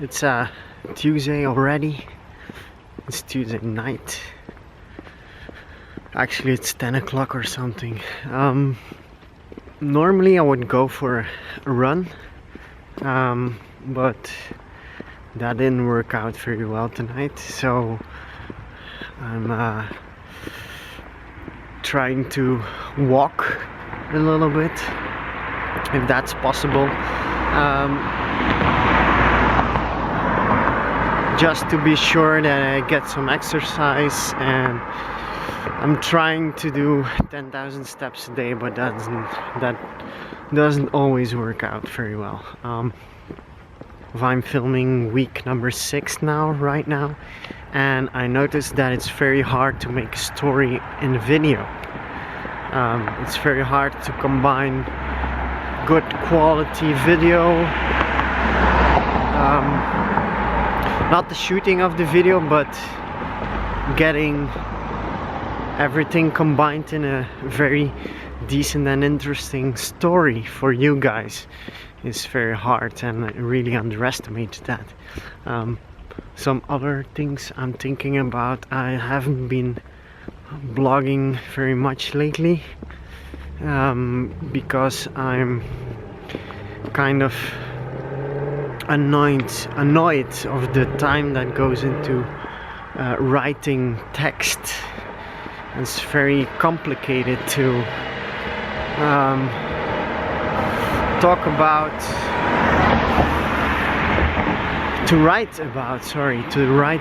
It's Tuesday already. It's Tuesday night. Actually, it's 10 o'clock or something. Normally I would go for a run, but that didn't work out very well tonight, so I'm trying to walk a little bit, if that's possible. Just to be sure that I get some exercise, and I'm trying to do 10,000 steps a day, but that doesn't always work out very well. I'm filming week number 6 now, right now, and I noticed that it's very hard to make a story in video. It's very hard to combine good quality video, not the shooting of the video, but getting everything combined in a very decent and interesting story for you guys is very hard, and I really underestimated that. Some other things I'm thinking about: I haven't been blogging very much lately, because I'm kind of annoyed of the time that goes into writing text. It's very complicated to write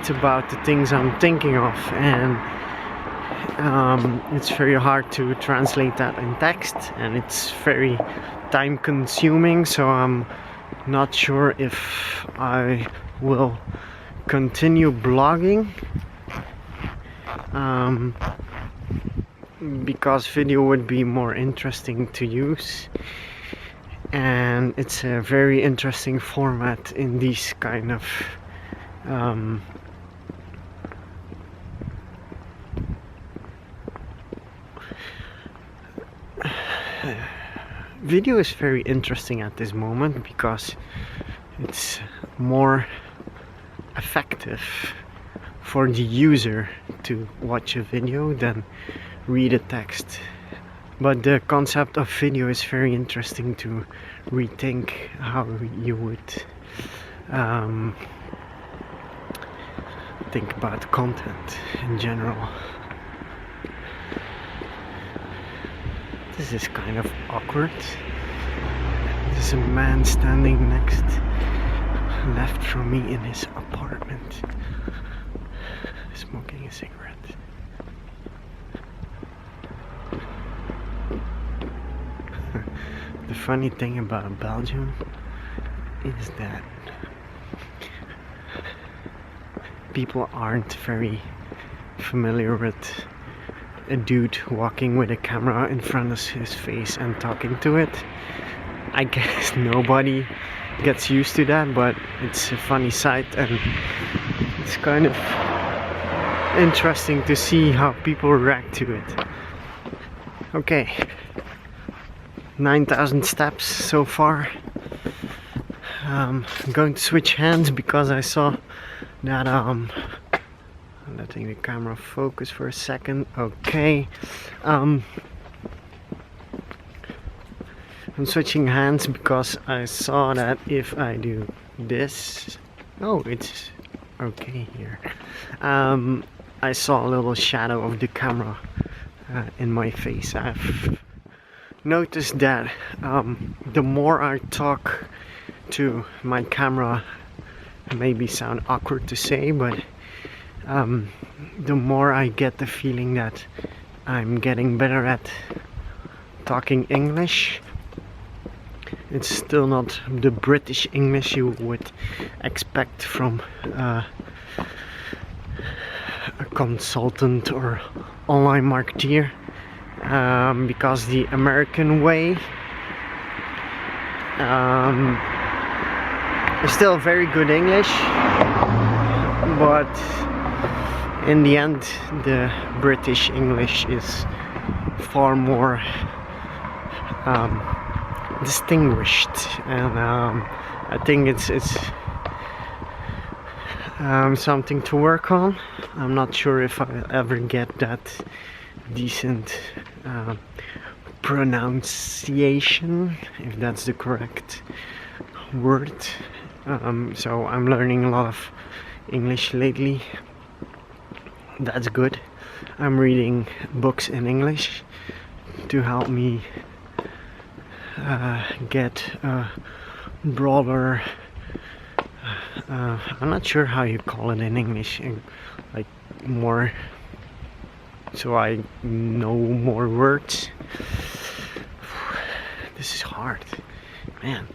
about the things I'm thinking of, and it's very hard to translate that in text, and it's very time consuming, so I'm not sure if I will continue blogging, because video would be more interesting to use, and it's a very interesting format in these kind of video is very interesting at this moment because it's more effective for the user to watch a video than read a text. But the concept of video is very interesting to rethink how you would think about content in general. This is kind of awkward. There's a man standing left from me in his apartment, smoking a cigarette. The funny thing about Belgium is that people aren't very familiar with a dude walking with a camera in front of his face and talking to it. I guess nobody gets used to that, but it's a funny sight, and it's kind of interesting to see how people react to it. Okay, 9,000 steps so far. I'm going to switch hands because I saw that I'm letting the camera focus for a second. Okay, I'm switching hands because I saw that if I do this, oh, it's okay here. I saw a little shadow of the camera in my face. I've noticed that the more I talk to my camera, it maybe sound awkward to say, but the more I get the feeling that I'm getting better at talking English. It's still not the British English you would expect from a consultant or online marketeer, because the American way is still very good English, but in the end the British English is far more distinguished, and I think it's something to work on. I'm not sure if I'll ever get that decent pronunciation, if that's the correct word. So I'm learning a lot of English lately. That's good. I'm reading books in English to help me get a broader, I'm not sure how you call it in English, like more, so I know more words. This is hard, man.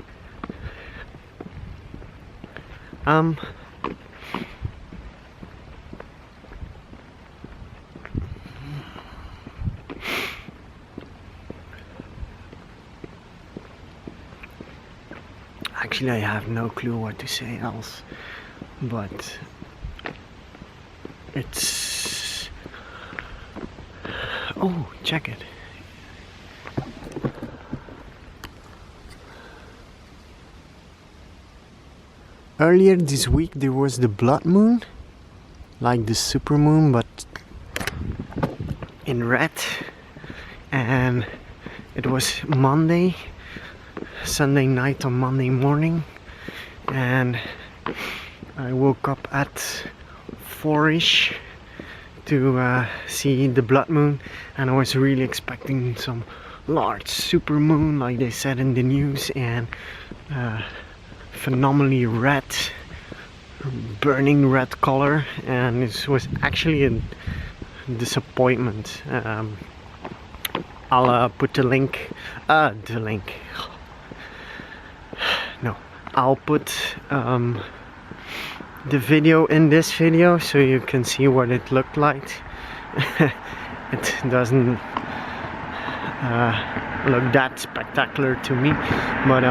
Actually, I have no clue what to say else, but it's... Oh, check it. Earlier this week there was the blood moon, like the supermoon, but in red, and it was Sunday night on Monday morning, and I woke up at 4ish to see the blood moon, and I was really expecting some large supermoon like they said in the news, and phenomenally red, burning red color, and it was actually a disappointment. I'll put the link. No, I'll put the video in this video so you can see what it looked like. It doesn't look that spectacular to me, but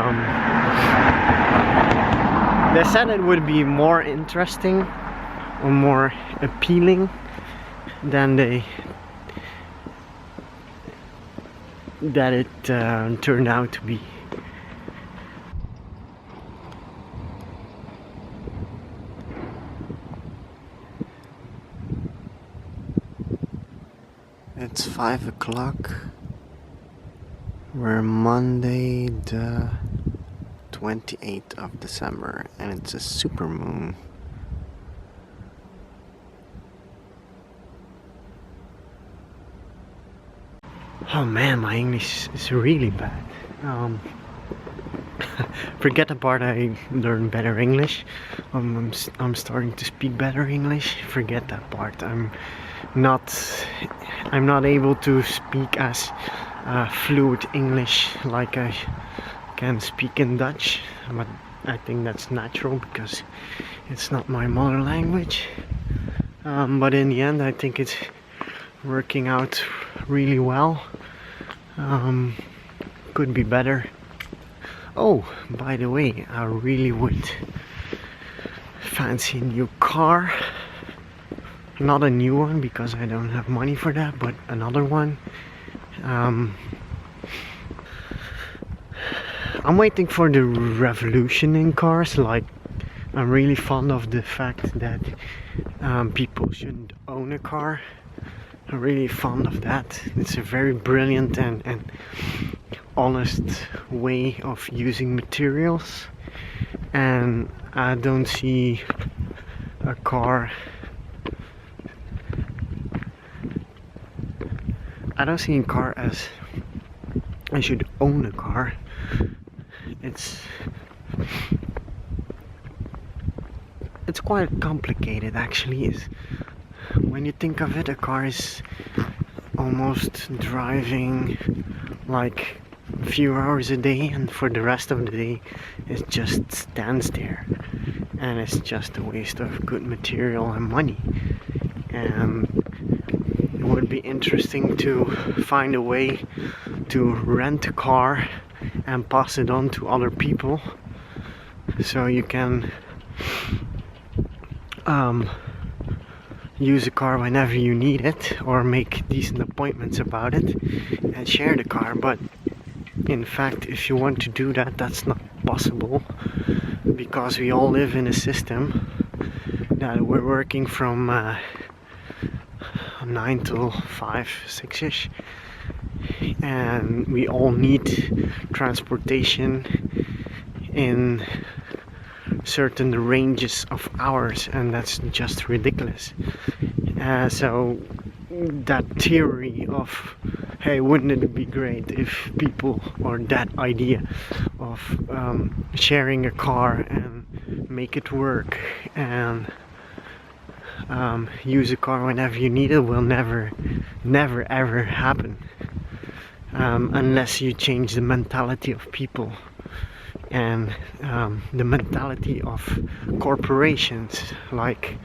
they said it would be more interesting or more appealing than that it turned out to be. It's 5 o'clock. We're Monday the 28th of December, and it's a supermoon. Oh man, my English is really bad. Forget the part I learned better English. I'm starting to speak better English. Forget that part. I'm not able to speak as fluent English like I can speak in Dutch, but I think that's natural because it's not my mother language. But in the end, I think it's working out really well. Could be better. Oh, by the way, I really would fancy a new car. Not a new one because I don't have money for that, but another one. I'm waiting for the revolution in cars. Like, I'm really fond of the fact that people shouldn't own a car. I'm really fond of that. It's a very brilliant and honest way of using materials, and I don't see a car as I should own a car. It's quite complicated actually. When you think of it, a car is almost driving like a few hours a day, and for the rest of the day it just stands there, and it's just a waste of good material and money. And it would be interesting to find a way to rent a car and pass it on to other people, so you can use a car whenever you need it, or make decent appointments about it and share the car. But in fact, if you want to do that, that's not possible, because we all live in a system that we're working from 9 till 5, 6ish, and we all need transportation in certain ranges of hours, and that's just ridiculous. So that theory of, hey, wouldn't it be great if people, or that idea of sharing a car and make it work and use a car whenever you need it, will never ever happen, unless you change the mentality of people and the mentality of corporations. Like,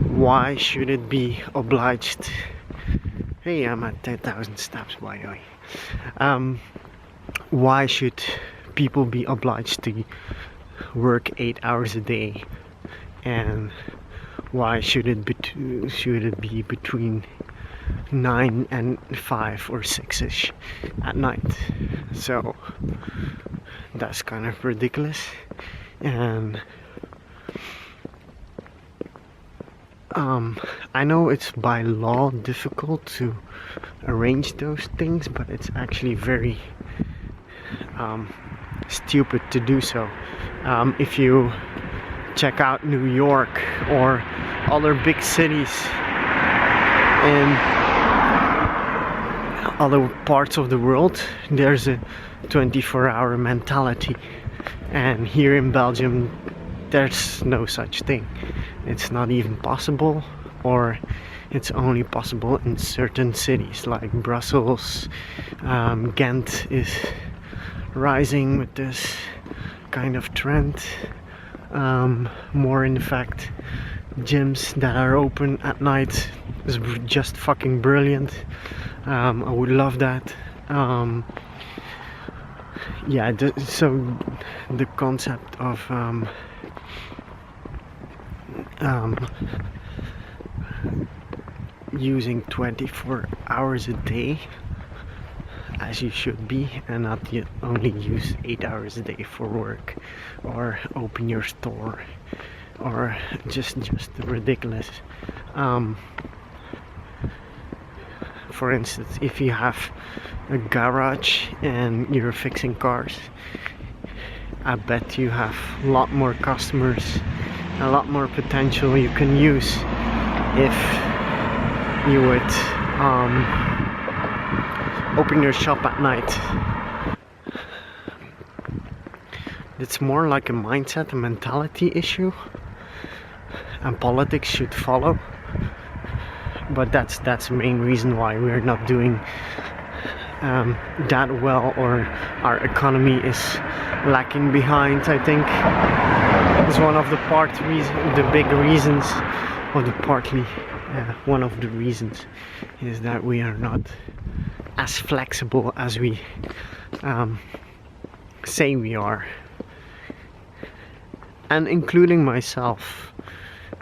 why should it be obliged? Hey, I'm at 10,000 steps, by the way. Why should people be obliged to work 8 hours a day, and why should it be between 9 and 5 or 6ish at night? So that's kind of ridiculous. And I know it's by law difficult to arrange those things, but it's actually very stupid to do so. If you check out New York or other big cities in other parts of the world, there's a 24-hour mentality, and here in Belgium there's no such thing. It's not even possible, or it's only possible in certain cities like Brussels. Ghent is rising with this kind of trend. More in fact, gyms that are open at night is just fucking brilliant. I would love that. Yeah, so the concept of using 24 hours a day, as you should be, and not yet only use 8 hours a day for work or open your store, or just ridiculous. For instance, if you have a garage and you're fixing cars, I bet you have a lot more customers, a lot more potential you can use if you would open your shop at night. It's more like a mindset, a mentality issue, and politics should follow. But that's the main reason why we're not doing that well, or our economy is lacking behind. I think is one of the big reasons, or one of the reasons is that we are not as flexible as we say we are, and including myself.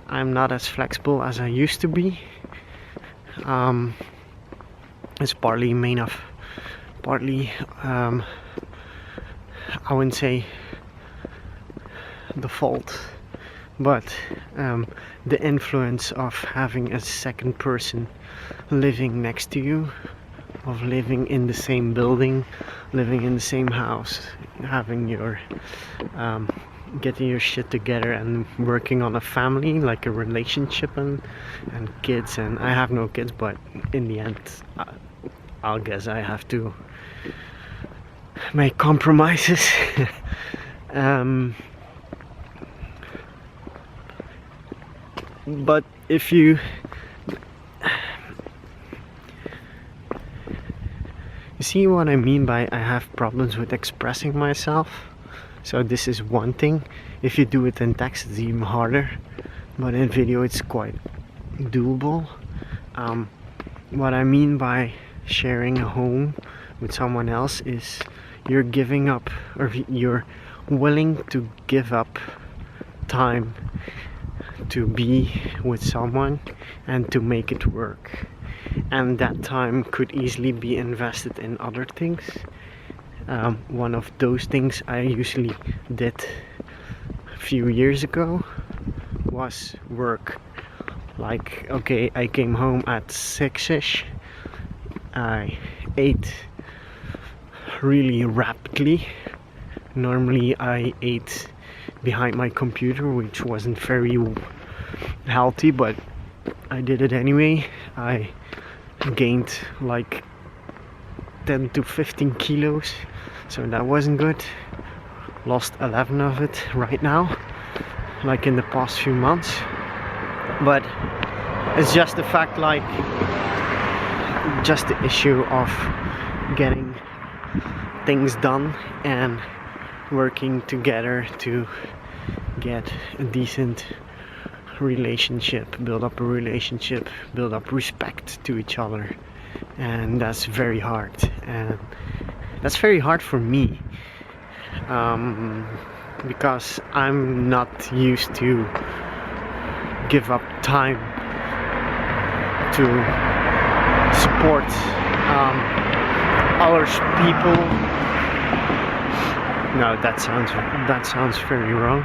I'm not as flexible as I used to be. It's partly I wouldn't say the fault, but the influence of having a second person living next to you, of living in the same building, living in the same house, having your getting your shit together and working on a family, like a relationship and kids. And I have no kids, but in the end I'll guess I have to make compromises. But if you see what I mean by I have problems with expressing myself. So this is one thing. If you do it in text, it's even harder, but in video it's quite doable. What I mean by sharing a home with someone else is you're giving up, or you're willing to give up time to be with someone and to make it work, and that time could easily be invested in other things. One of those things I usually did a few years ago was work. Like, okay, I came home at 6ish. I ate really rapidly. Normally I ate behind my computer, which wasn't very healthy, but I did it anyway. I gained like 10 to 15 kilos, so that wasn't good. Lost 11 of it right now, like in the past few months. But it's just the fact, like, just the issue of getting things done and working together to get a decent relationship, build up a relationship, build up respect to each other. And that's very hard, and that's very hard for me, because I'm not used to give up time to support other people. No, that sounds very wrong.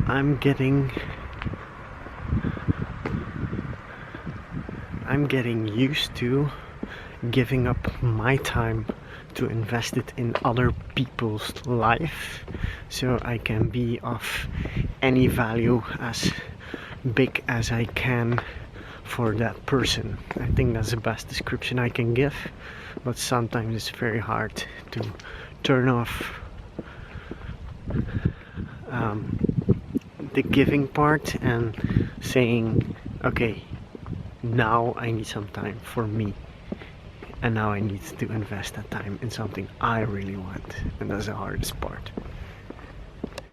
I'm getting used to giving up my time to invest it in other people's life, so I can be of any value as big as I can for that person. I think that's the best description I can give, but sometimes it's very hard to turn off the giving part and saying, okay, now I need some time for me, and now I need to invest that time in something I really want, and that's the hardest part.